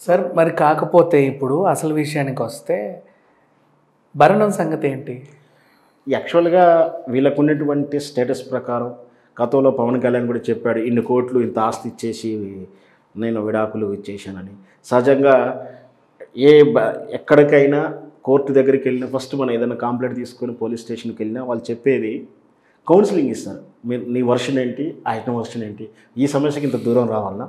Sir మరి కాకపోతే ఇప్పుడు అసలు విషయానికి వస్తే భరణం సంగతి ఏంటి? యాక్చువల్గా వీళ్ళకు ఉన్నటువంటి స్టేటస్ ప్రకారం గతంలో పవన్ కళ్యాణ్ కూడా చెప్పాడు, ఇన్ని కోట్లు ఇంత ఆస్తి ఇచ్చేసి నేను విడాకులు ఇచ్చేసానని. సహజంగా ఎక్కడికైనా కోర్టు దగ్గరికి వెళ్ళినా ఫస్ట్ మనం ఏదైనా కంప్లైంట్ తీసుకొని పోలీస్ స్టేషన్కి వెళ్ళినా వాళ్ళు చెప్పేది కౌన్సిలింగ్ ఇస్తారు. మీరు నీ వర్షన్ ఏంటి, ఆయన వర్షన్ ఏంటి, ఈ సమస్యకి ఇంత దూరం రావాలన్నా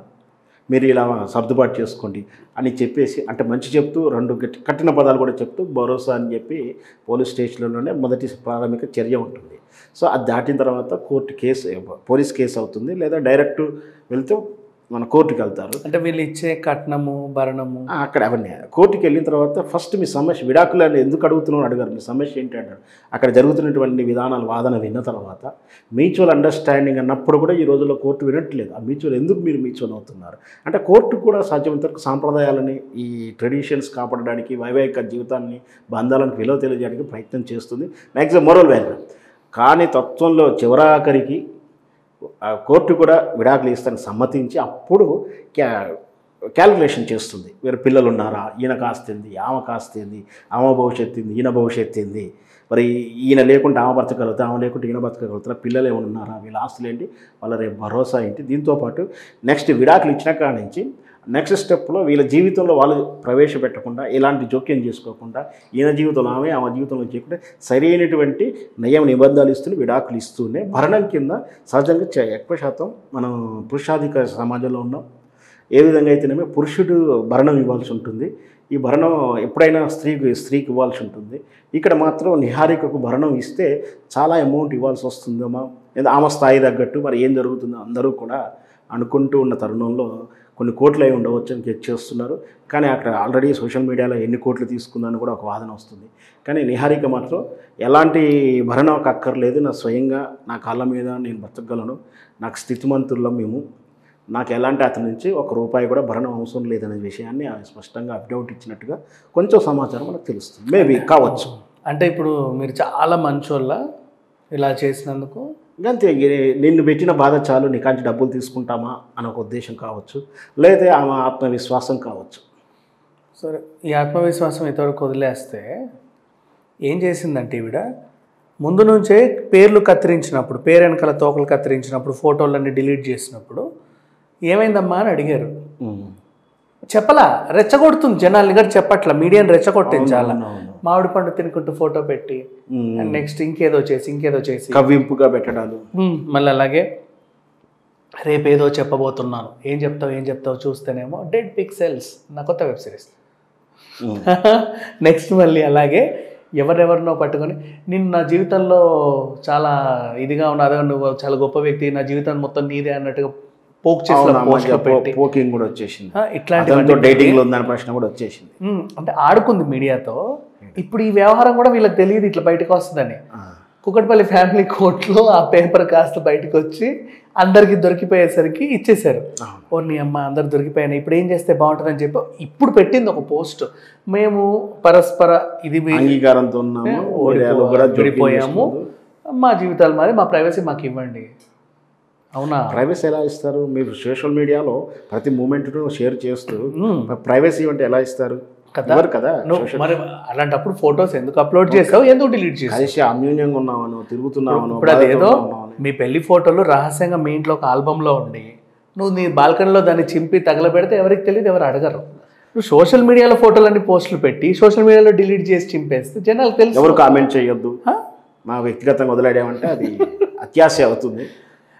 మీరు ఇలా సర్దుబాటు చేసుకోండి అని చెప్పేసి, అంటే మంచి చెప్తూ రెండు కఠిన పదాలు కూడా చెప్తూ భరోసా అని చెప్పి పోలీస్ స్టేషన్లోనే మొదటి ప్రాథమిక చర్య ఉంటుంది. సో అది దాటిన తర్వాత కోర్టు కేసు పోలీస్ కేసు అవుతుంది, లేదా డైరెక్ట్ వెళ్తే మన కోర్టుకి వెళ్తారు. అంటే వీళ్ళు ఇచ్చే కట్నము భరణము అక్కడ అవన్నీ కోర్టుకి వెళ్ళిన తర్వాత ఫస్ట్ మీ సమస్య విడాకులు అని ఎందుకు అడుగుతున్నావు అడిగారు, మీ సమస్య ఏంటి అంటారు. అక్కడ జరుగుతున్నటువంటి విధానాలు వాదన విన్న తర్వాత మ్యూచువల్ అండర్స్టాండింగ్ అన్నప్పుడు కూడా ఈ రోజుల్లో కోర్టు వినట్లేదు. ఆ ఎందుకు మీరు మ్యూచువల్ అవుతున్నారు అంటే కోర్టు కూడా సాధ్యమైనంత వరకు సాంప్రదాయాలని ఈ ట్రెడిషన్స్ కాపాడడానికి వైవాహిక జీవితాన్ని బంధాలను విలువ తెలియజేయడానికి ప్రయత్నం చేస్తుంది, మ్యాక్సిమం మోరల్ వాల్యూ. కానీ తత్వంలో చివరాఖరికి కోర్టు కూడా విడాకులు ఇస్తానికి సమ్మతించి అప్పుడు క్యాలిక్యులేషన్ చేస్తుంది. వీరు పిల్లలు ఉన్నారా, ఈయన కాస్తింది, ఆమె కాస్తింది, ఆమె భవిష్యత్తు ఏంది, ఈయన భవిష్యత్తు ఏంది, మరి ఈయన లేకుంటే ఆమె బతకగలుగుతా, ఆమె లేకుంటే ఈయన బతకగలుగుతారా, పిల్లలు ఏమైనా ఉన్నారా, వీళ్ళ ఆస్తులు ఏంటి, వాళ్ళ రేపు భరోసా ఏంటి. దీంతోపాటు నెక్స్ట్ విడాకులు ఇచ్చిన కాడ నుంచి నెక్స్ట్ స్టెప్లో వీళ్ళ జీవితంలో వాళ్ళు ప్రవేశపెట్టకుండా ఎలాంటి జోక్యం చేసుకోకుండా ఈయన జీవితంలో ఆమె జీవితంలో చేయకుండా సరైనటువంటి నియమ నిబంధనలు ఇస్తూనే విడాకులు ఇస్తూనే భరణం కింద సహజంగా ఎక్కువ శాతం మనం పురుషాధిక సమాజంలో ఉన్నాం. ఏ విధంగా అయితేనేమో పురుషుడు భరణం ఇవ్వాల్సి ఉంటుంది, ఈ భరణం ఎప్పుడైనా స్త్రీకి ఇవ్వాల్సి ఉంటుంది. ఇక్కడ మాత్రం నిహారికకు భరణం ఇస్తే చాలా అమౌంట్ ఇవ్వాల్సి వస్తుందేమో, లేదా ఆమె స్థాయి తగ్గట్టు మరి ఏం జరుగుతుందో అందరూ కూడా అనుకుంటూ ఉన్న తరుణంలో కొన్ని కోట్లు అయి ఉండవచ్చు అని గెట్ చేస్తున్నారు. కానీ అక్కడ ఆల్రెడీ సోషల్ మీడియాలో ఎన్ని కోట్లు తీసుకుందని కూడా ఒక వాదన వస్తుంది. కానీ నిహారిక మాత్రం ఎలాంటి భరణం అక్కర్లేదు, నా స్వయంగా నా కాళ్ళ మీద నేను బతకగలను, నాకు స్థితిమంతుల్లో మేము, నాకు ఎలాంటి అతని నుంచి ₹1 కూడా భరణం అవసరం లేదనే విషయాన్ని ఆమె స్పష్టంగా అప్డేట్ ఇచ్చినట్టుగా కొంచెం సమాచారం మనకు తెలుస్తుంది. మేబీ కావచ్చు. అంటే ఇప్పుడు మీరు చాలా మంచోళ్ళ ఇలా చేసినందుకు అంతే, నిన్ను పెట్టిన బాధ చాలు, నీకాంచి డబ్బులు తీసుకుంటామా అని ఒక ఉద్దేశం కావచ్చు, లేదా ఆమె ఆత్మవిశ్వాసం కావచ్చు. సరే, ఈ ఆత్మవిశ్వాసం ఇంతవరకు వదిలేస్తే ఏం చేసిందంటే ఈవిడ ముందు నుంచే పేర్లు కత్తిరించినప్పుడు, పేరు వెనకాల తోకలు కత్తిరించినప్పుడు, ఫోటోలన్నీ డిలీట్ చేసినప్పుడు ఏమైందమ్మా అని అడిగారు. చెప్పలా, రెచ్చగొడుతుంది జనాల్ని కూడా చెప్పట్లా, మీడియాని రెచ్చగొట్టించాలా. మామిడి పండు తినుకుంటూ ఫోటో పెట్టి నెక్స్ట్ ఇంకేదో చేసి కవ్వింపుగా పెట్టడాలు. మళ్ళీ అలాగే రేపేదో చెప్పబోతున్నాను, ఏం చెప్తావు చూస్తేనేమో డెడ్ పిక్సెల్స్, నా కొత్త వెబ్ సిరీస్. నెక్స్ట్ మళ్ళీ అలాగే ఎవరెవరినో పట్టుకొని నేను నా జీవితంలో చాలా ఇదిగా ఉన్నదో, నువ్వు చాలా గొప్ప వ్యక్తి, నా జీవితం మొత్తం నీదే అన్నట్టుగా పోక్ చేసి పోకింగ్ కూడా వచ్చేసింది, ఇట్లాంటి డేటింగ్ లో ఉందన్న ప్రశ్న కూడా వచ్చేసింది. అంటే ఆడుకుంది మీడియాతో. ఇప్పుడు ఈ వ్యవహారం కూడా వీళ్ళకి తెలియదు ఇట్లా బయటకు వస్తుందని. కుకట్పల్లి ఫ్యామిలీ కోర్టులో ఆ పేపర్ కాస్త బయటకు వచ్చి అందరికి దొరికిపోయేసరికి ఇచ్చేశారు. ఓ నీ అమ్మ అందరు దొరికిపోయాను, ఇప్పుడు ఏం చేస్తే బాగుంటుందని చెప్పి ఇప్పుడు పెట్టింది ఒక పోస్ట్. మేము పరస్పర ఇది అంగీకారంతో విడిపోయాము, మా జీవితాలు మరి మా ప్రైవసీ మాకు ఇవ్వండి. అవునా, ప్రైవసీ ఎలా ఇస్తారు? మీరు సోషల్ మీడియాలో ప్రతి మూమెంట్ను షేర్ చేస్తూ ప్రైవసీ అంటే ఎలా ఇస్తారు కదా? మరి అలాంటప్పుడు ఫొటోస్ ఎందుకు అప్లోడ్ చేసావు, ఎందుకు డిలీట్ చేసావు? అన్యూన్యంగా ఉన్నామను, తిరుగుతున్నామను. ఇప్పుడు అదేదో మీ పెళ్లి ఫోటోలు రహస్యంగా మీ ఇంట్లో ఒక ఆల్బంలో ఉండి నువ్వు నీ బాల్కనీలో దాన్ని చింపి తగలబెడితే ఎవరికి తెలియదు, ఎవరు అడగరు. నువ్వు సోషల్ మీడియాలో ఫోటోలన్నీ పోస్టులు పెట్టి సోషల్ మీడియాలో డిలీట్ చేసి చింపేస్తే జనాలు తెలుసు. ఎవరు కామెంట్ చేయొద్దు, మా వ్యక్తిగతంగా వదిలేయమంటే అది అత్యాశ అవుతుంది.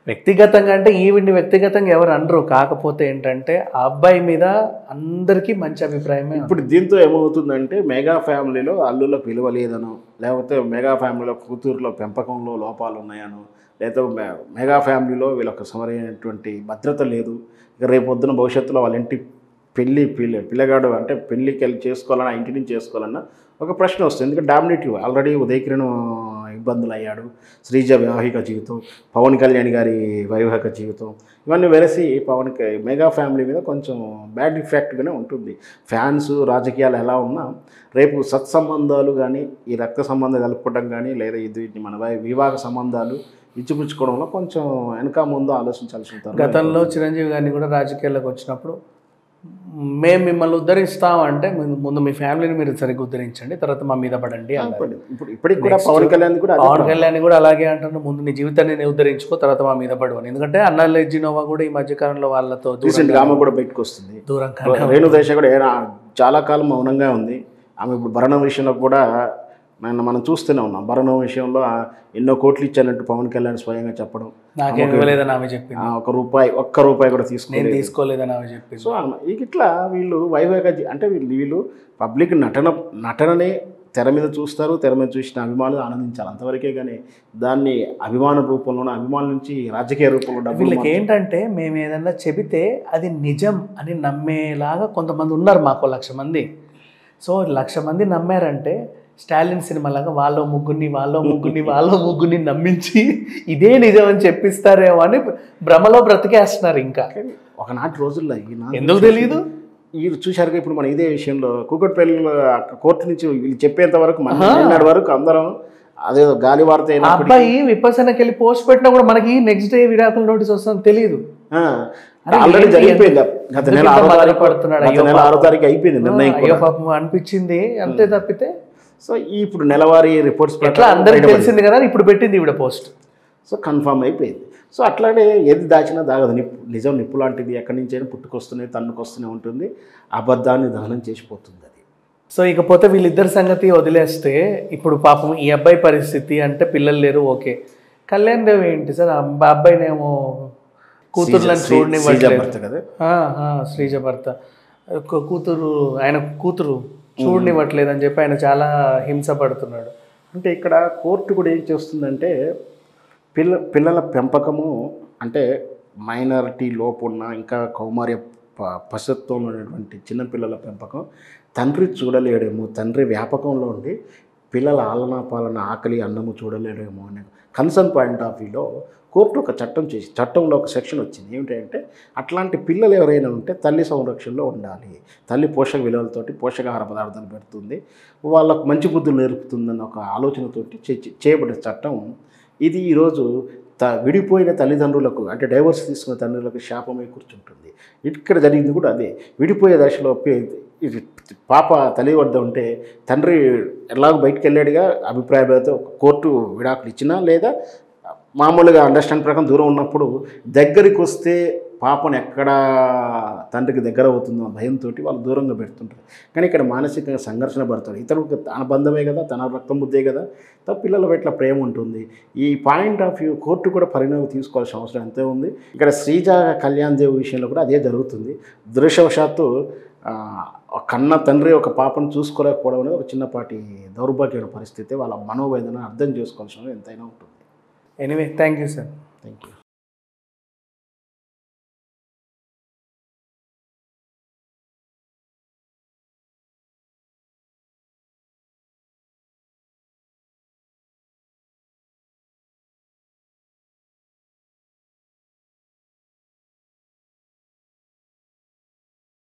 వ్యక్తిగతంగా అంటే ఈవిడ్ని వ్యక్తిగతంగా ఎవరు అనరు. కాకపోతే ఏంటంటే ఆ అబ్బాయి మీద అందరికీ మంచి అభిప్రాయమే. ఇప్పుడు దీంతో ఏమవుతుందంటే మెగా ఫ్యామిలీలో అల్లులకు విలువ లేదనో, లేకపోతే మెగా ఫ్యామిలీలో కూతురులో పెంపకంలో లోపాలు ఉన్నాయనో, లేకపోతే మెగా ఫ్యామిలీలో వీళ్ళకి సరైనటువంటి భద్రత లేదు, ఇక రేపొద్దున భవిష్యత్తులో వాళ్ళ ఇంటి పిల్లగాడు అంటే పెళ్ళికి వెళ్ళి చేసుకోవాలన్నా ఇంటి నుంచి చేసుకోవాలన్నా ఒక ప్రశ్న వస్తుంది. ఎందుకంటే డామినేటివ్ ఆల్రెడీ ఉదయకిరణ్ ఇబ్బందులు అయ్యాడు, శ్రీజ వైవాహిక జీవితం, పవన్ కళ్యాణ్ గారి వైవాహిక జీవితం, ఇవన్నీ వెరసి మెగా ఫ్యామిలీ మీద కొంచెం బ్యాడ్ ఇఫెక్ట్గానే ఉంటుంది. ఫ్యాన్స్ రాజకీయాలు ఎలా ఉన్నా రేపు సత్సంబంధాలు కానీ ఈ రక్త సంబంధాలు కలుపుకోవడం కానీ లేదా ఇది మన వివాహ సంబంధాలు ఇచ్చిపుచ్చుకోవడంలో కొంచెం వెనక ముందు ఆలోచించాల్సి ఉంటుంది. గతంలో చిరంజీవి గారిని కూడా రాజకీయాల్లోకి వచ్చినప్పుడు మేము మిమ్మల్ని ఉద్ధరిస్తాం అంటే ముందు మీ ఫ్యామిలీని మీరు సరిగ్గా ఉద్ధరించండి, తర్వాత మా మీద పడండి అన్నారు. ఇప్పటికి కూడా పవన్ కళ్యాణ్ కూడా పవన్ కళ్యాణ్ కూడా అలాగే అంటున్నారు, ముందు నీ జీవితాన్ని నేను ఉద్ధరించుకో, తర్వాత మా మీద పడవని. ఎందుకంటే అన్నాలెజ్జినోవా కూడా ఈ మధ్యకాలంలో వాళ్ళతో రీసెంట్గా ఆమె కూడా బయటకు వస్తుంది. దూరంగా రేణుదేశ కూడా చాలా కాలం మౌనంగా ఉంది. ఆమె ఇప్పుడు భరణం విషయంలో కూడా మనం చూస్తూనే ఉన్నాం. భరణం విషయంలో ఎన్నో కోట్లు ఇచ్చానంటూ పవన్ కళ్యాణ్ స్వయంగా చెప్పడం, నాకేం ఇవ్వలేదని ఆమె చెప్పింది, ఒక్క రూపాయి కూడా తీసుకోలేదని ఆమె చెప్పింది. సో ఇట్లా వీళ్ళు వైవేక అంటే వీళ్ళు పబ్లిక్ నటననే తెర మీద చూస్తారు, తెర మీద చూసిన అభిమానులు ఆనందించాలి అంతవరకే. కానీ దాన్ని అభిమాన రూపంలోనూ అభిమానుల నుంచి రాజకీయ రూపంలో వీళ్ళకి ఏంటంటే మేము ఏదన్నా చెబితే అది నిజం అని నమ్మేలాగా కొంతమంది ఉన్నారు, మాకు 1,00,000 మంది. సో 1,00,000 మంది నమ్మారంటే స్టాలిన్ సినిమాలాగా వాళ్ళ ముగ్గురిని నమ్మించి ఇదే నిజం అని చెప్పిస్తారేమో అని భ్రమలో బ్రతికేస్తున్నారు. ఇంకా ఒకనాటి రోజుల్లో ఎందుకు తెలియదు వీళ్ళు చూశారుగా. ఇప్పుడు మన ఇదే విషయంలో కూకట్పల్లి కోర్టు నుంచి వీళ్ళు చెప్పేంత వరకు నిన్నటి వరకు అందరం అదేదో గాలి వార్త అయినా అబ్బాయి విపసనకి వెళ్ళి పోస్ట్ పెట్టినా కూడా మనకి నెక్స్ట్ డే విడాకుల నోటీస్ వస్తుంది తెలియదు. ఆల్రెడీ జరిగిపోయింది. గత నెల 6వ తారీఖు అయిపోయింది నిర్ణయం. అయ్యో పాపం అనిపించింది అంతే తప్పితే. సో ఇప్పుడు నెలవారీ రిపోర్ట్స్ ఎట్లా అందరికి తెలిసింది కదా, ఇప్పుడు పెట్టింది ఈవిడ పోస్ట్. సో కన్ఫర్మ్ అయిపోయింది. సో అట్లానే ఏది దాచినా దాగదు. నిజం నిప్పు లాంటిది, ఎక్కడి నుంచైనా పుట్టుకొస్తూనే తన్నుకొస్తూనే ఉంటుంది, అబద్ధాన్ని దహనం చేసిపోతుంది అది. సో ఇకపోతే వీళ్ళిద్దరి సంగతి వదిలేస్తే ఇప్పుడు పాపం ఈ అబ్బాయి పరిస్థితి అంటే పిల్లలు లేరు ఓకే, కళ్యాణ్ దేవ్ ఏంటి సార్ అబ్బాయినేమో కూతుర్లను చూడనివ్వట్లేదు కదా, శ్రీజ భర్త ఆయన కూతురు చూడనివ్వట్లేదు అని చెప్పి ఆయన చాలా హింస పడుతున్నాడు. అంటే ఇక్కడ కోర్టు కూడా ఏం చేస్తుందంటే పిల్లల పెంపకము అంటే మైనారిటీ లోపున్న ఇంకా కౌమార్య పశుత్వంలో ఉన్నటువంటి చిన్నపిల్లల పెంపకం తండ్రి చూడలేడేమో, తండ్రి వ్యాపకంలో ఉండి పిల్లల ఆలనా పాలన ఆకలి అన్నము చూడలేడేమో అనే కన్సర్న్ పాయింట్ ఆఫ్ వ్యూలో కోర్టు ఒక చట్టంలో ఒక సెక్షన్ వచ్చింది. ఏమిటంటే అట్లాంటి పిల్లలు ఎవరైనా ఉంటే తల్లి సంరక్షణలో ఉండాలి, తల్లి పోషక విలువలతోటి పోషకాహార పదార్థాలు పెడుతుంది, వాళ్ళకు మంచి బుద్ధులు నేర్పుతుందన్న ఒక ఆలోచనతోటి చేయబడే చట్టం ఇది. ఈరోజు విడిపోయిన తల్లిదండ్రులకు అంటే డైవర్స్ తీసుకున్న తండ్రులకు శాపమై కూర్చుంటుంది. ఇక్కడ జరిగింది కూడా అదే. విడిపోయే దశలో పాప తల్లి వద్ద ఉంటే తండ్రి ఎలాగో బయటకు వెళ్ళాడుగా అభిప్రాయాలతో కోర్టు విడాకులు ఇచ్చినా లేదా మామూలుగా అండర్స్టాండ్ ప్రకారం దూరం ఉన్నప్పుడు దగ్గరికి వస్తే పాపను ఎక్కడ తండ్రికి దగ్గర అవుతుందో భయంతో వాళ్ళు దూరంగా పెడుతుంటారు. కానీ ఇక్కడ మానసికంగా సంఘర్షణ పడతారు. ఇతరులకు తన బంధమే కదా, తన రక్తం బుద్ధే కదా, పిల్లల పట్ల ప్రేమ ఉంటుంది. ఈ పాయింట్ ఆఫ్ వ్యూ కోర్టు కూడా పరిణామం తీసుకోవాల్సిన అవసరం ఎంతే ఉంది. ఇక్కడ శ్రీజ కళ్యాణ్ దేవ్ విషయంలో కూడా అదే జరుగుతుంది. దురదృష్టవశాత్తు కన్న తండ్రి ఒక పాపను చూసుకోలేకపోవడం అనేది ఒక చిన్నపాటి దౌర్భాగ్యమైన పరిస్థితి. వాళ్ళ మనోవేదన అర్థం చేసుకోవాల్సిన ఎంతైనా ఉంటుంది. Anyway thank you sir. Thank you.